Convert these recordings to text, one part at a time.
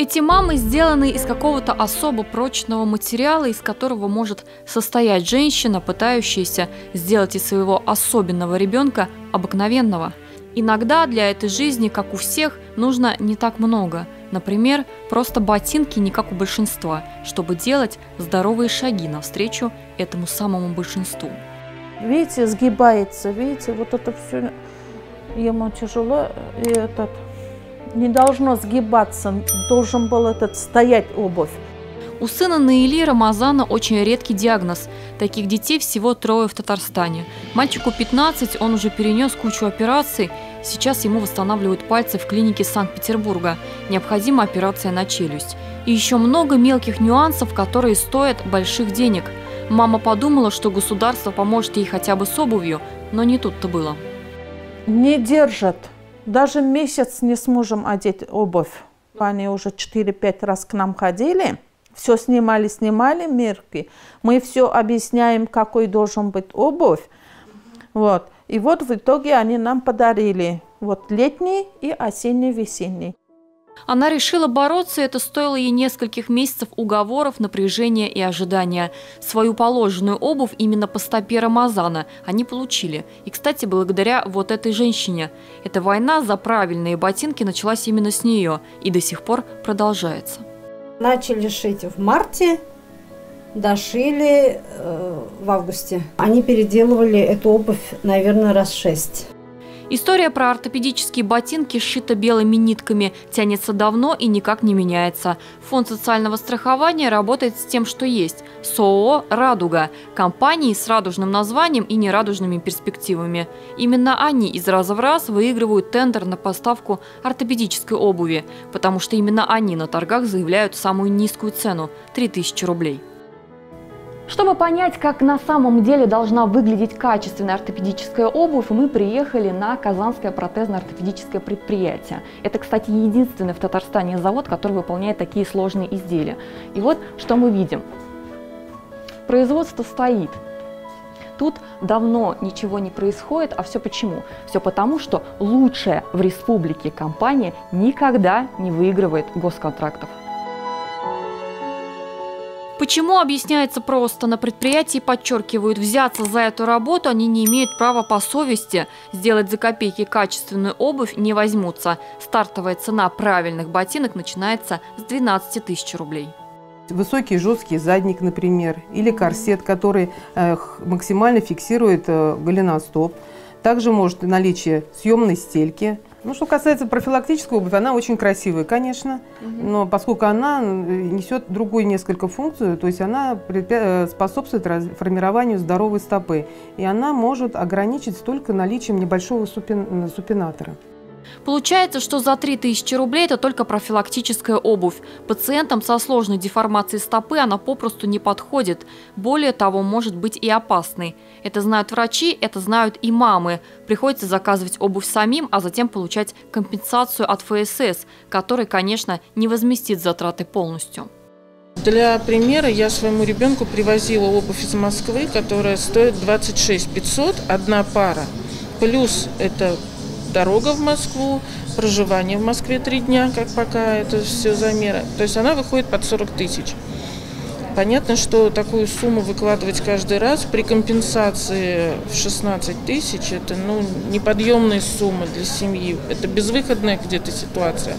Эти мамы сделаны из какого-то особо прочного материала, из которого может состоять женщина, пытающаяся сделать из своего особенного ребенка обыкновенного. Иногда для этой жизни, как у всех, нужно не так много. Например, просто ботинки не как у большинства, чтобы делать здоровые шаги навстречу этому самому большинству. Видите, сгибается, видите, вот это все ему тяжело, и этот не должно сгибаться, должен был стоять обувь. У сына Наили Рамазана очень редкий диагноз. Таких детей всего 3 в Татарстане. Мальчику 15, он уже перенес кучу операций. Сейчас ему восстанавливают пальцы в клинике Санкт-Петербурга. Необходима операция на челюсть. И еще много мелких нюансов, которые стоят больших денег. Мама подумала, что государство поможет ей хотя бы с обувью, но не тут-то было. Не держат. Даже месяц не сможем одеть обувь. Они уже 4-5 раз к нам ходили. Все снимали мерки. Мы все объясняем, какой должен быть обувь. Вот. И вот в итоге они нам подарили летний и осенний-весенний. Она решила бороться, и это стоило ей нескольких месяцев уговоров, напряжения и ожидания. Свою положенную обувь именно по стопе Рамазана они получили. И, кстати, благодаря вот этой женщине. Эта война за правильные ботинки началась именно с нее и до сих пор продолжается. Начали шить в марте, дошили в августе. Они переделывали эту обувь, наверное, раз 6. История про ортопедические ботинки, сшита белыми нитками, тянется давно и никак не меняется. Фонд социального страхования работает с тем, что есть. СООО «Радуга» – компании с радужным названием и нерадужными перспективами. Именно они из раза в раз выигрывают тендер на поставку ортопедической обуви, потому что именно они на торгах заявляют самую низкую цену – 3000 рублей. Чтобы понять, как на самом деле должна выглядеть качественная ортопедическая обувь, мы приехали на Казанское протезно-ортопедическое предприятие. Это, кстати, единственный в Татарстане завод, который выполняет такие сложные изделия. И вот что мы видим. Производство стоит. Тут давно ничего не происходит, а все почему? Все потому, что лучшая в республике компания никогда не выигрывает госконтрактов. Почему, объясняется просто. На предприятии подчеркивают, взяться за эту работу они не имеют права по совести. Сделать за копейки качественную обувь не возьмутся. Стартовая цена правильных ботинок начинается с 12 000 рублей. Высокий жесткий задник, например, или корсет, который максимально фиксирует голеностоп. Также может наличие съемной стельки. Ну, что касается профилактической обуви, она очень красивая, конечно, но поскольку она несет другую несколько функцию, то есть она способствует формированию здоровой стопы, и она может ограничить только наличием небольшого супинатора. Получается, что за 3000 рублей это только профилактическая обувь. Пациентам со сложной деформацией стопы она попросту не подходит. Более того, может быть и опасной. Это знают врачи, это знают и мамы. Приходится заказывать обувь самим, а затем получать компенсацию от ФСС, который, конечно, не возместит затраты полностью. Для примера, я своему ребенку привозила обувь из Москвы, которая стоит 26 500, одна пара. Плюс это дорога в Москву, проживание в Москве 3 дня, как пока это все замеры. То есть она выходит под 40 000. Понятно, что такую сумму выкладывать каждый раз при компенсации в 16 000 – это неподъемная сумма для семьи. Это безвыходная где-то ситуация.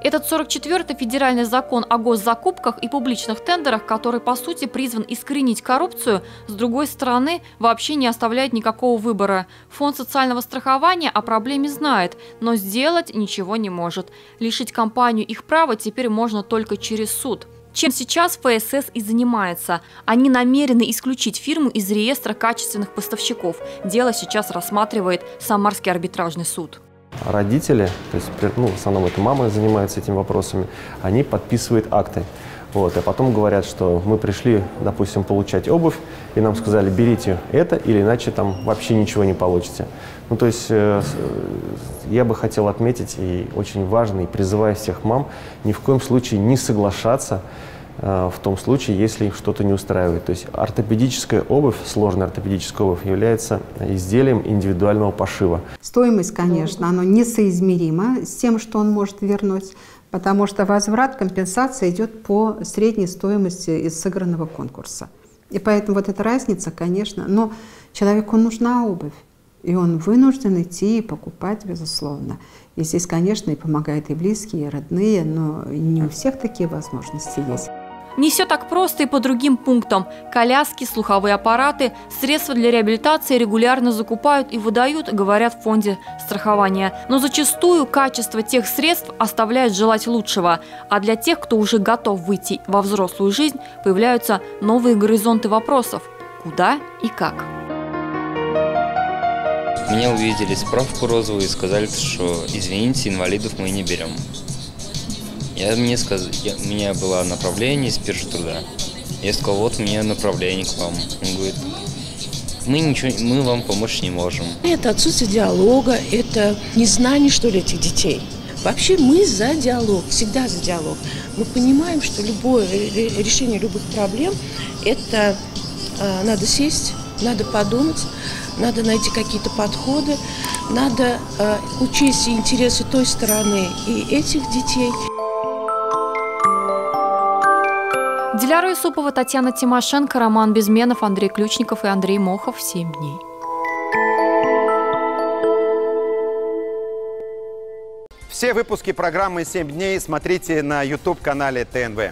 Этот 44-й федеральный закон о госзакупках и публичных тендерах, который, по сути, призван искоренить коррупцию, с другой стороны, вообще не оставляет никакого выбора. Фонд социального страхования о проблеме знает, но сделать ничего не может. Лишить компанию их права теперь можно только через суд. Чем сейчас ФСС и занимается. Они намерены исключить фирму из реестра качественных поставщиков. Дело сейчас рассматривает Самарский арбитражный суд. Родители, то есть, в основном это мама занимается этими вопросами, они подписывают акты. А потом говорят, что мы пришли, допустим, получать обувь, и нам сказали, берите это, или иначе там вообще ничего не получите. То есть я бы хотел отметить, и очень важно, и призываю всех мам, ни в коем случае не соглашаться в том случае, если их что-то не устраивает. То есть ортопедическая обувь, сложная ортопедическая обувь является изделием индивидуального пошива. Стоимость, конечно, она несоизмерима с тем, что он может вернуть. потому что возврат компенсации идет по средней стоимости из сыгранного конкурса. И поэтому вот эта разница, конечно, но человеку нужна обувь, и он вынужден идти и покупать, безусловно. И здесь, конечно, и помогают и близкие, и родные, но не у всех такие возможности есть. Не все так просто и по другим пунктам. Коляски, слуховые аппараты, средства для реабилитации регулярно закупают и выдают, говорят в фонде страхования. Но зачастую качество тех средств оставляет желать лучшего. А для тех, кто уже готов выйти во взрослую жизнь, появляются новые горизонты вопросов. Куда и как? Меня увидели справку розовую и сказали, что извините, инвалидов мы не берем. У меня было направление из Биржтруда. Я сказал, вот у меня направление к вам. Он говорит, мы вам помочь не можем. Это отсутствие диалога, это незнание, что ли, этих детей. Вообще мы за диалог, всегда за диалог. Мы понимаем, что любое решение любых проблем, это надо сесть, надо подумать, надо найти какие-то подходы, надо учесть интересы той стороны и этих детей. Диляра Юсупова, Татьяна Тимошенко, Роман Безменов, Андрей Ключников и Андрей Мохов. 7 дней. Все выпуски программы «7 дней» смотрите на YouTube-канале ТНВ.